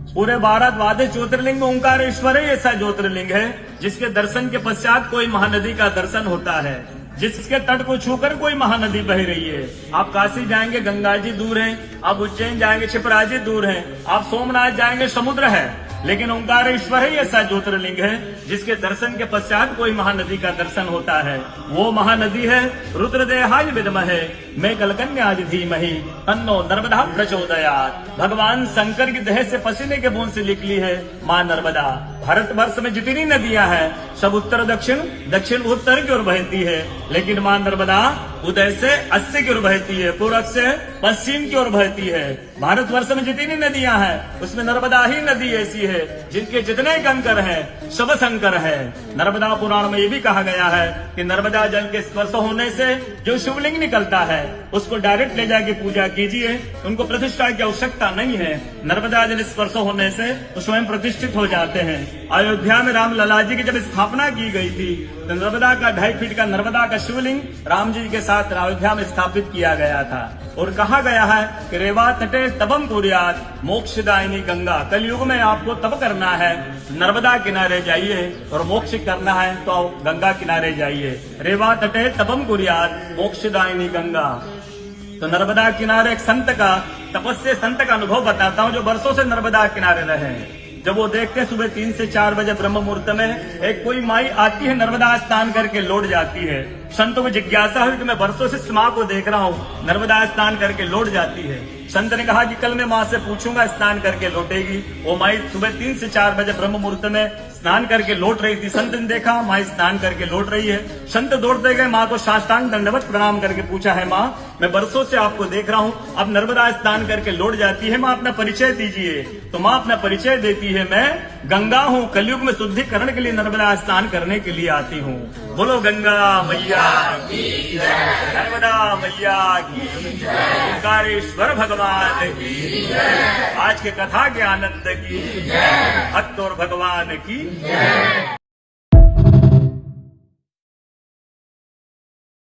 पूरे भारतवादी ज्योतिर्लिंग में ओंकारेश्वर ही ऐसा ज्योतिर्लिंग है जिसके दर्शन के पश्चात कोई महानदी का दर्शन होता है, जिसके तट को छूकर कोई महानदी बह रही है। आप काशी जाएंगे गंगा जी दूर हैं, आप उज्जैन जाएंगे क्षिप्रा जी दूर हैं, आप सोमनाथ जाएंगे समुद्र है, लेकिन ओंकारेश्वर ही ऐसा ज्योतिर्लिंग है जिसके दर्शन के पश्चात कोई महानदी का दर्शन होता है। वो महानदी है रुद्रदेहाय विद्महे मैं कलकन्याज धीमहि तन्नो नर्मदा प्रचोदयात्। भगवान शंकर की देह से पसीने के बूंद से निकली है माँ नर्मदा। भारतवर्ष में जितनी नदियां हैं सब उत्तर दक्षिण दक्षिण उत्तर की ओर बहती है, लेकिन माँ नर्मदा उदय से अस्सी की ओर बहती है, पूर्व से पश्चिम की ओर बहती है। भारतवर्ष में जितनी नदियां हैं उसमें नर्मदा ही नदी ऐसी है जिनके जितने कंकर हैं सब शंकर है। नर्मदा पुराण में ये भी कहा गया है कि नर्मदा जल के स्पर्श होने से जो शिवलिंग निकलता है उसको डायरेक्ट ले जाके पूजा कीजिए, उनको प्रतिष्ठा की आवश्यकता नहीं है। नर्मदा जल स्पर्श होने से वो स्वयं प्रतिष्ठित हो जाते हैं। अयोध्या में राम लला जी की जब स्थापना की गई थी तो नर्मदा का 2.5 फीट का नर्मदा का शिवलिंग राम जी के साथ अयोध्या में स्थापित किया गया था। और कहा गया है कि रेवा तटे तबम कुर्यात मोक्षदायिनी गंगा। कलयुग में आपको तब करना है, नर्मदा किनारे जाइए, और मोक्ष करना है तो गंगा किनारे जाइए। रेवा तटे तबम कुर्यात मोक्षदायिनी गंगा। तो नर्मदा किनारे एक संत का तपस्या संत का अनुभव बताता हूँ जो वर्षों से नर्मदा किनारे रहे। जब वो देखते हैं सुबह 3 से 4 बजे ब्रह्म मुहूर्त में एक कोई माई आती है, नर्मदा स्नान करके लौट जाती है। संतों को जिज्ञासा हुई कि मैं वर्षों से इस माँ को देख रहा हूँ, नर्मदा स्नान करके लौट जाती है। संत ने कहा कि कल मैं माँ से पूछूंगा स्नान करके लौटेगी। वो माई सुबह 3 से 4 बजे ब्रह्म मुहूर्त में स्नान करके लौट रही थी। संत ने देखा माई स्नान करके लौट रही है। संत दौड़ते गए माँ को साष्टांग दंडवत प्रणाम करके पूछा है माँ मैं वर्षों से आपको देख रहा हूँ, अब नर्मदा स्नान करके लौट जाती है, माँ अपना परिचय दीजिए। तो माँ अपना परिचय देती है, मैं गंगा हूँ, कलयुग में शुद्धिकरण के लिए नर्मदा स्नान करने के लिए आती हूँ। बोलो गंगा मैया की जय, नर्मदा मैया की जय, ओंकारेश्वर भगवान की जय, आज के कथा के आनंद की जय, भक्त और भगवान की जय।